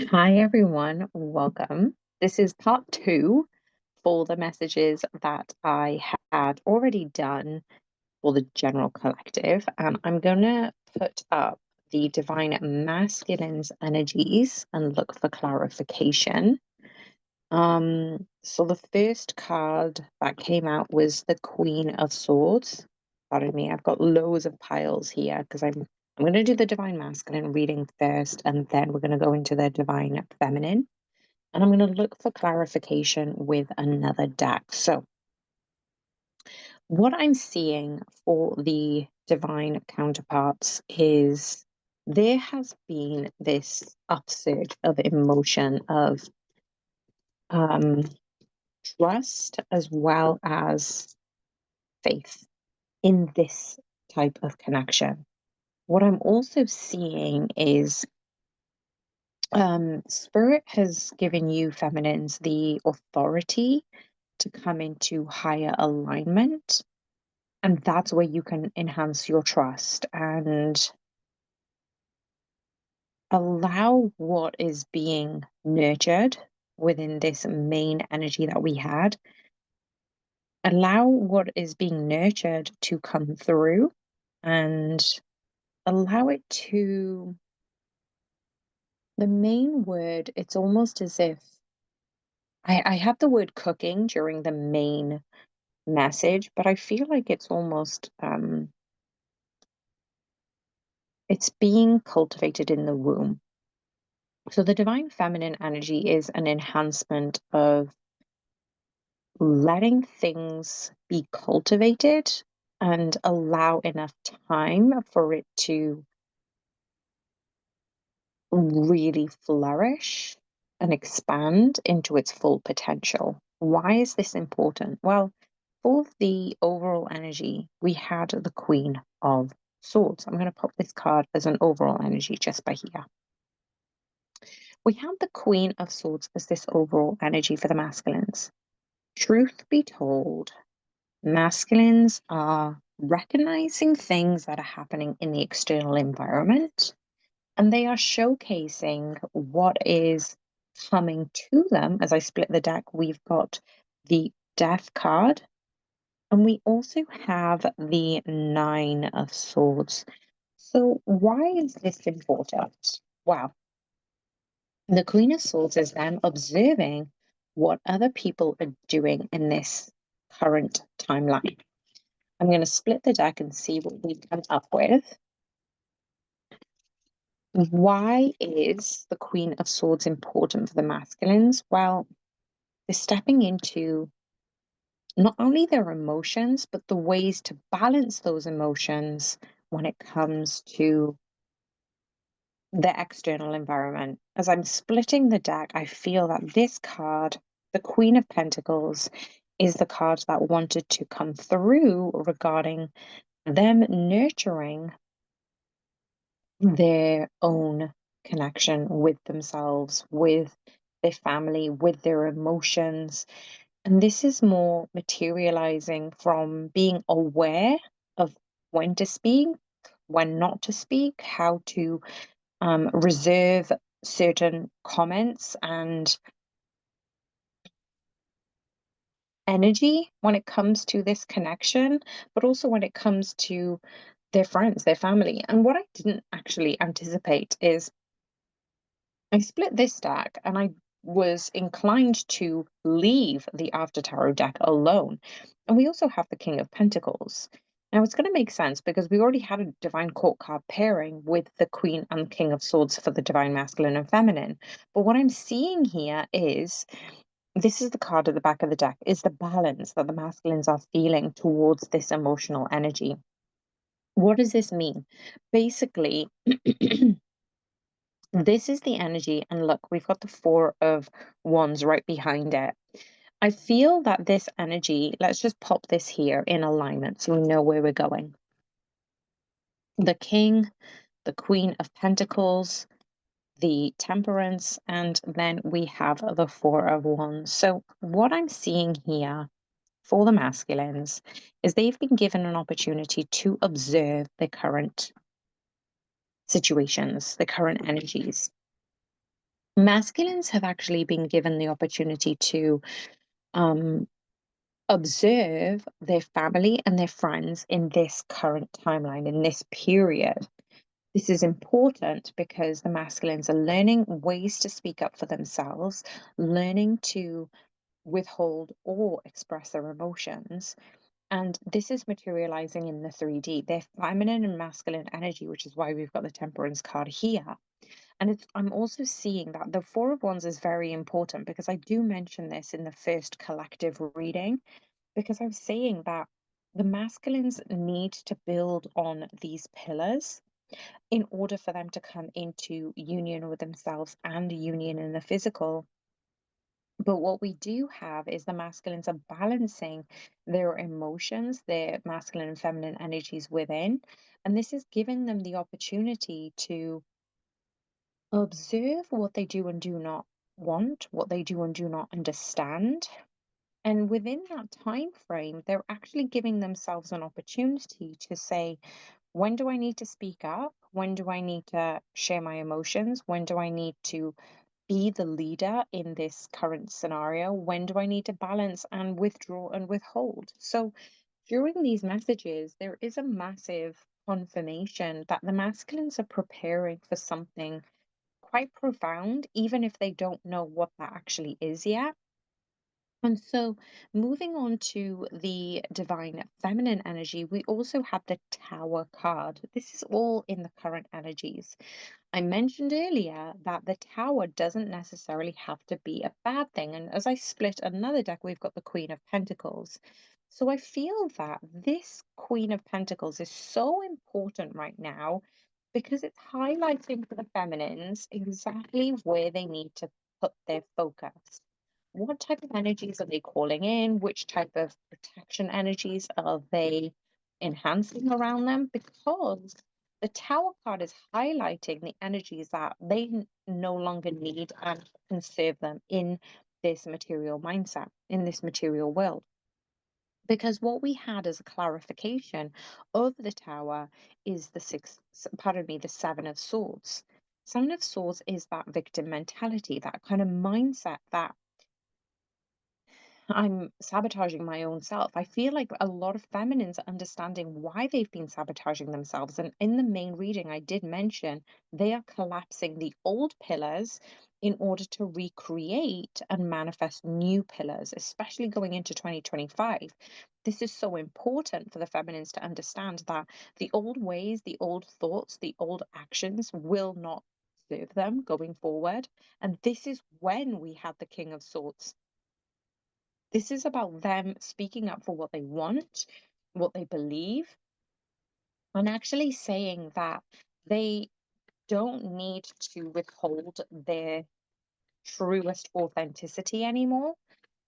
Hi, everyone. Welcome. This is part two for the messages that I had already done for the general collective. And I'm going to put up the divine masculine's energies and look for clarification. So the first card that came out was the Queen of Swords. Pardon me, I've got loads of piles here because I'm going to do the divine masculine reading first, and then we're going to go into the divine feminine. And I'm going to look for clarification with another deck. So, what I'm seeing for the divine counterparts is there has been this upsurge of emotion of um, trust as well as faith in this type of connection. What I'm also seeing is Spirit has given you feminines the authority to come into higher alignment. And that's where you can enhance your trust and allow what is being nurtured within this main energy that we had. Allow what is being nurtured to come through and allow it to. The main word, it's almost as if I have the word cooking during the main message, but I feel like it's almost it's being cultivated in the womb. So the divine feminine energy is an enhancement of letting things be cultivated and allow enough time for it to really flourish and expand into its full potential. Why is this important? Well, for the overall energy, we had the Queen of Swords. I'm going to pop this card as an overall energy just by here. We have the Queen of Swords as this overall energy for the masculines. Truth be told, masculines are recognizing things that are happening in the external environment, and they are showcasing what is coming to them. As I split the deck, we've got the Death card, and we also have the Nine of Swords. So, why is this important? Wow. The Queen of Swords is then observing what other people are doing in this current timeline. I'm going to split the deck and see what we come up with. Why is the Queen of Swords important for the masculines? Well, they're stepping into not only their emotions, but the ways to balance those emotions when it comes to the external environment. As I'm splitting the deck, I feel that this card, the Queen of Pentacles, is the card that wanted to come through regarding them nurturing their own connection with themselves, with their family, with their emotions. And this is more materializing from being aware of when to speak, when not to speak, how to reserve certain comments and energy when it comes to this connection, but also when it comes to their friends, their family. And what I didn't actually anticipate is I split this deck and I was inclined to leave the After Tarot deck alone. And we also have the King of Pentacles. Now it's going to make sense because we already had a Divine Court card pairing with the Queen and King of Swords for the Divine Masculine and Feminine. But what I'm seeing here is this is the card at the back of the deck, is the balance that the masculines are feeling towards this emotional energy. What does this mean? Basically, this is the energy, and look, we've got the Four of Wands right behind it. I feel that this energy, let's just pop this here in alignment so we know where we're going. The King, the Queen of Pentacles, the Temperance, and then we have the Four of Wands. So, what I'm seeing here for the masculines is they've been given an opportunity to observe their current situations, their current energies. Masculines have actually been given the opportunity to um, observe their family and their friends in this current timeline, in this period. This is important because the masculines are learning ways to speak up for themselves, learning to withhold or express their emotions. And this is materializing in the 3D, their feminine and masculine energy, which is why we've got the Temperance card here. And I'm also seeing that the Four of Wands is very important because I do mention this in the first collective reading, because I was saying that the masculines need to build on these pillars in order for them to come into union with themselves and union in the physical. But what we do have is the masculines are balancing their emotions, their masculine and feminine energies within. And this is giving them the opportunity to observe what they do and do not want, what they do and do not understand. And within that time frame, they're actually giving themselves an opportunity to say, when do I need to speak up? When do I need to share my emotions? When do I need to be the leader in this current scenario? When do I need to balance and withdraw and withhold? So during these messages, there is a massive confirmation that the masculines are preparing for something quite profound, even if they don't know what that actually is yet. And so, moving on to the divine feminine energy, we also have the Tower card. This is all in the current energies. I mentioned earlier that the Tower doesn't necessarily have to be a bad thing. And as I split another deck, we've got the Queen of Pentacles. So I feel that this Queen of Pentacles is so important right now because it's highlighting for the feminines exactly where they need to put their focus. What type of energies are they calling in? Which type of protection energies are they enhancing around them? Because the Tower card is highlighting the energies that they no longer need and conserve them in this material mindset, in this material world. Because what we had as a clarification of the Tower is the Seven of Swords. Seven of Swords is that victim mentality, that kind of mindset that I'm sabotaging my own self. I feel like a lot of feminines are understanding why they've been sabotaging themselves. And in the main reading, I did mention they are collapsing the old pillars in order to recreate and manifest new pillars, especially going into 2025. This is so important for the feminines to understand that the old ways, the old thoughts, the old actions will not serve them going forward. And this is when we had the King of Swords. This is about them speaking up for what they want, what they believe, and actually saying that they don't need to withhold their truest authenticity anymore.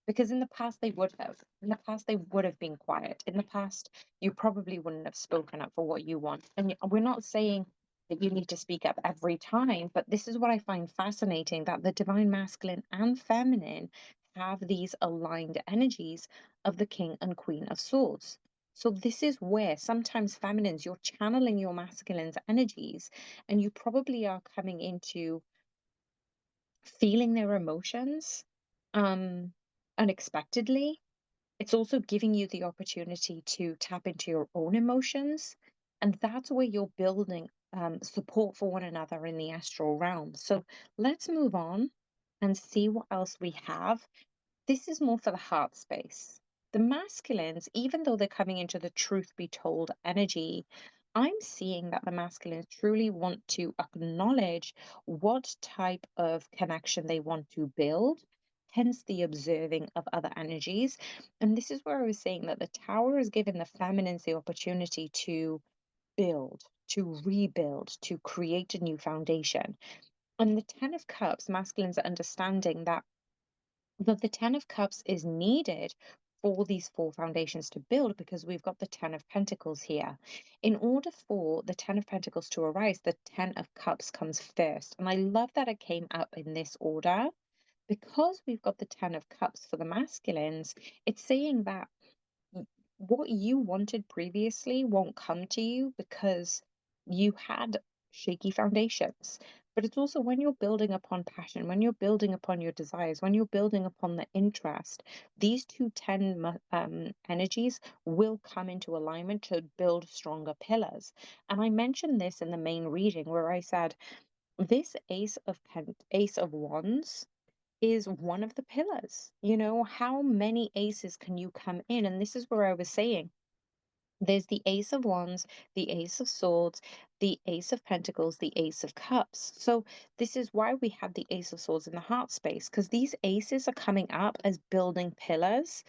Because in the past they would have. In the past they would have been quiet. In the past you probably wouldn't have spoken up for what you want. And we're not saying that you need to speak up every time, but this is what I find fascinating, that the divine masculine and feminine have these aligned energies of the King and Queen of Swords. So this is where sometimes feminines, you're channeling your masculine's energies, and you probably are coming into feeling their emotions um unexpectedly. It's also giving you the opportunity to tap into your own emotions, and that's where you're building support for one another in the astral realm. So let's move on and see what else we have. This is more for the heart space. The masculines, even though they're coming into the truth be told energy, I'm seeing that the masculines truly want to acknowledge what type of connection they want to build, hence the observing of other energies. And this is where I was saying that the Tower is giving the feminines the opportunity to build, to rebuild, to create a new foundation. And the Ten of Cups, masculines are understanding that the Ten of Cups is needed for these four foundations to build, because we've got the Ten of Pentacles here. In order for the Ten of Pentacles to arise, the Ten of Cups comes first. And I love that it came up in this order, because we've got the Ten of Cups for the masculines. It's saying that what you wanted previously won't come to you because you had shaky foundations. But it's also when you're building upon passion, when you're building upon your desires, when you're building upon the interest, these two energies will come into alignment to build stronger pillars. And I mentioned this in the main reading where I said this ace of wands is one of the pillars. You know, how many aces can you come in? And this is where I was saying there's the Ace of Wands, the Ace of Swords, the Ace of Pentacles, the Ace of Cups. So this is why we have the Ace of Swords in the heart space, because these aces are coming up as building pillars.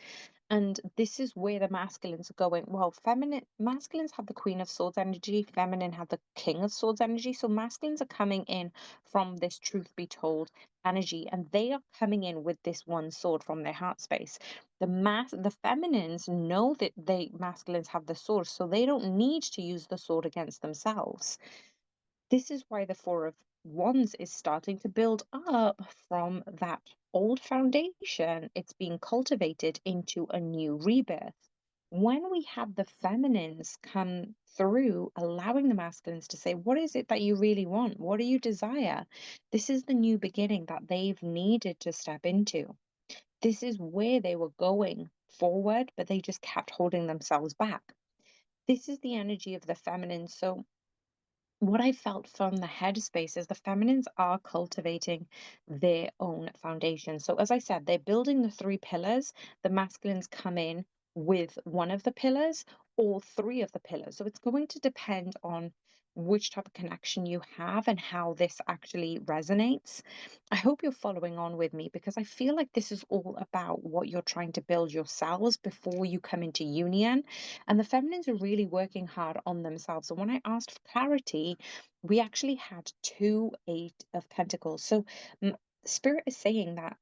And this is where the masculines are going. Well, feminine masculines have the Queen of Swords energy, feminine have the King of Swords energy. So masculines are coming in from this truth be told energy, and they are coming in with this one sword from their heart space. The feminines know that they masculines have the sword, so they don't need to use the sword against themselves. This is why the Four of Wands is starting to build up from that old foundation. It's being cultivated into a new rebirth. When we have the feminines come through, allowing the masculines to say, what is it that you really want? What do you desire? This is the new beginning that they've needed to step into. This is where they were going forward, but they just kept holding themselves back. This is the energy of the feminine. So what I felt from the headspace is the feminines are cultivating their own foundation. So, as I said, they're building the three pillars. The masculines come in with one of the pillars or three of the pillars. So, it's going to depend on which type of connection you have and how this actually resonates. I hope you're following on with me because I feel like this is all about what you're trying to build yourselves before you come into union. And the feminines are really working hard on themselves. So when I asked for clarity, we actually had two Eight of Pentacles. So Spirit is saying that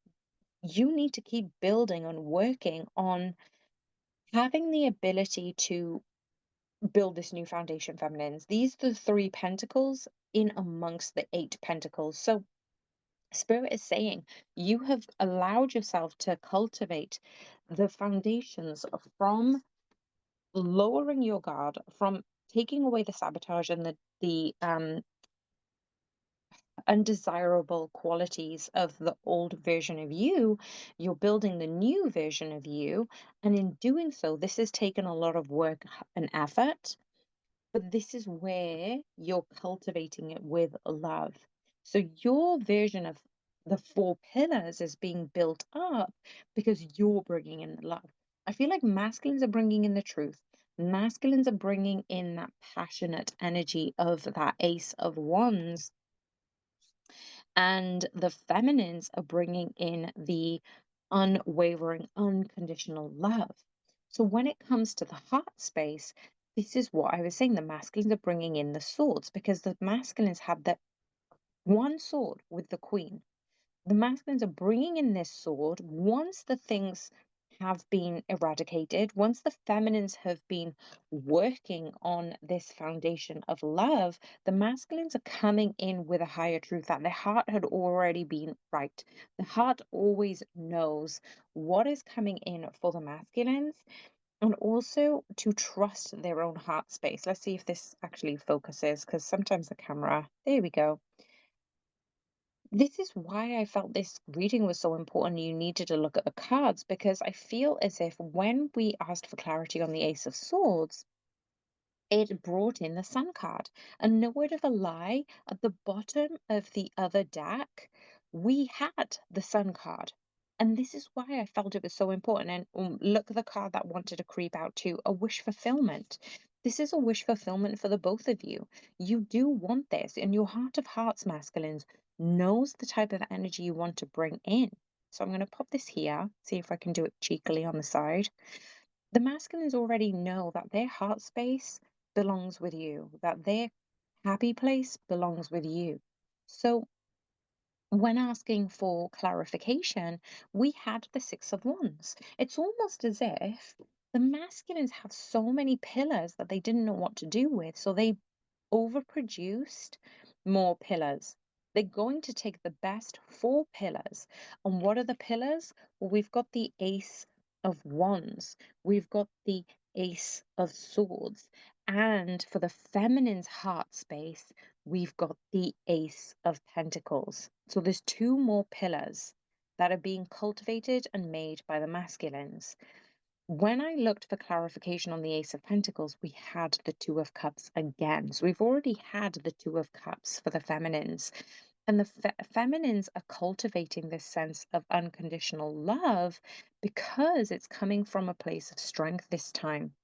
you need to keep building and working on having the ability to build this new foundation, feminines. These are the three pentacles in amongst the eight pentacles. So Spirit is saying you have allowed yourself to cultivate the foundations from lowering your guard, from taking away the sabotage and the undesirable qualities of the old version of you. You're building the new version of you, and in doing so, this has taken a lot of work and effort. But this is where you're cultivating it with love. So your version of the four pillars is being built up because you're bringing in the love. I feel like masculines are bringing in the truth. Masculines are bringing in that passionate energy of that Ace of Wands, and the feminines are bringing in the unwavering, unconditional love. So when it comes to the heart space, this is what I was saying. The masculines are bringing in the swords because the masculines have that one sword with the queen. The masculines are bringing in this sword once the things have been eradicated, once the feminines have been working on this foundation of love, the masculines are coming in with a higher truth that their heart had already been right. The heart always knows what is coming in for the masculines, and also to trust their own heart space. Let's see if this actually focuses because sometimes the camera, there we go. This is why I felt this reading was so important. You needed to look at the cards because I feel as if when we asked for clarity on the Ace of Swords, it brought in the Sun card. And no word of a lie, at the bottom of the other deck, we had the Sun card. And this is why I felt it was so important. And look at the card that wanted to creep out too, a wish fulfillment. This is a wish fulfillment for the both of you. You do want this, and your heart of hearts, masculines, knows the type of energy you want to bring in. So I'm going to pop this here, see if I can do it cheekily on the side. The masculines already know that their heart space belongs with you, that their happy place belongs with you. So when asking for clarification, we had the Six of Wands. It's almost as if the masculines have so many pillars that they didn't know what to do with. So they overproduced more pillars. They're going to take the best four pillars. And what are the pillars? Well, we've got the Ace of Wands, we've got the Ace of Swords, and for the feminine's heart space, we've got the Ace of Pentacles. So there's two more pillars that are being cultivated and made by the masculines. When I looked for clarification on the Ace of Pentacles, we had the Two of Cups again. So we've already had the Two of Cups for the feminines. And the feminines are cultivating this sense of unconditional love because it's coming from a place of strength this time.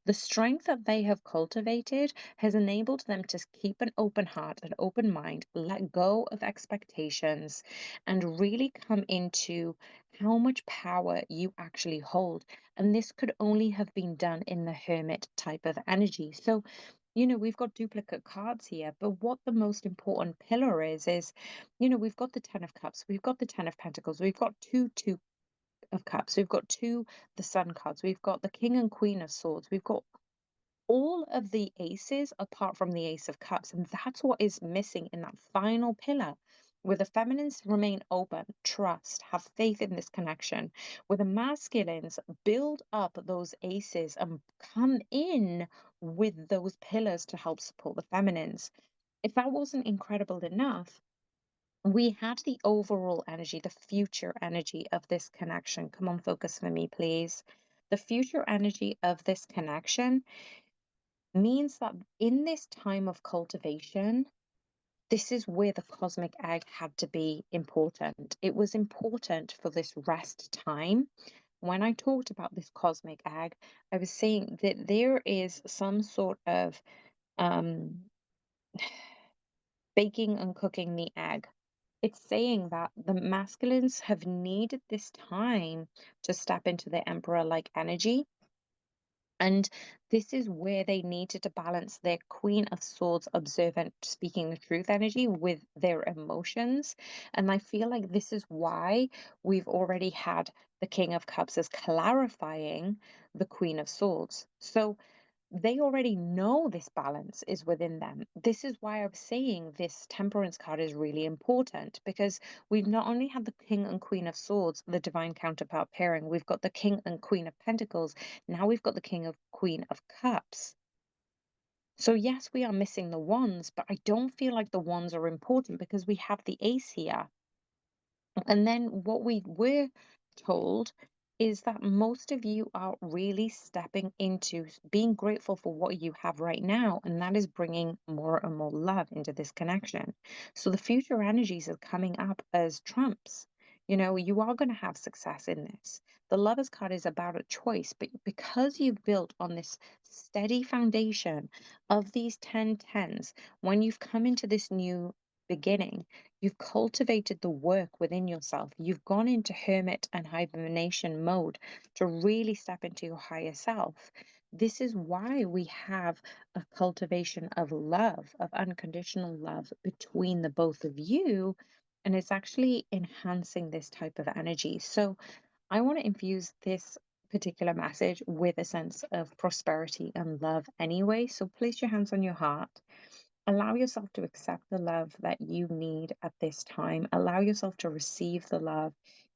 The strength that they have cultivated has enabled them to keep an open heart, an open mind, let go of expectations, and really come into how much power you actually hold. And this could only have been done in the hermit type of energy. So, we've got duplicate cards here, but what the most important pillar is, we've got the Ten of Cups, we've got the Ten of Pentacles, we've got two of Cups, we've got the Sun cards, we've got the King and Queen of Swords, we've got all of the aces apart from the Ace of Cups. And that's what is missing in that final pillar, where the feminines remain open, trust, have faith in this connection, where the masculines build up those aces and come in with those pillars to help support the feminines. If that wasn't incredible enough, we had the overall energy, the future energy of this connection. Come on, focus for me, please. The future energy of this connection means that in this time of cultivation, this is where the cosmic egg had to be important. It was important for this rest time. When I talked about this cosmic egg, I was saying that there is some sort of um, baking and cooking the egg. It's saying that the masculines have needed this time to step into their emperor like energy. And this is where they needed to balance their Queen of Swords, observant, speaking the truth energy with their emotions. And I feel like this is why we've already had the King of Cups as clarifying the Queen of Swords. So they already know this balance is within them. This is why I'm saying this temperance card is really important, because we've not only had the King and Queen of Swords, the divine counterpart pairing, we've got the King and Queen of Pentacles, now we've got the King of Queen of Cups. So yes, we are missing the wands, but I don't feel like the wands are important because we have the ace here. And then what we were told is that most of you are really stepping into being grateful for what you have right now, and that is bringing more and more love into this connection. So the future energies are coming up as trumps. You are going to have success in this. The Lovers card is about a choice, but because you've built on this steady foundation of these 10 tens, when you've come into this new beginning, you've cultivated the work within yourself. You've gone into hermit and hibernation mode to really step into your higher self. This is why we have a cultivation of love, of unconditional love between the both of you. And it's actually enhancing this type of energy. So I want to infuse this particular message with a sense of prosperity and love anyway. So place your hands on your heart. Allow yourself to accept the love that you need at this time. Allow yourself to receive the love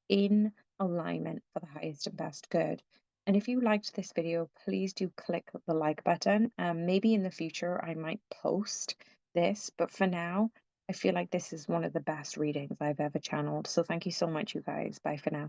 in alignment for the highest and best good. And if you liked this video, please do click the like button. Maybe in the future I might post this, but for now, I feel like this is one of the best readings I've ever channeled. So thank you so much, you guys. Bye for now.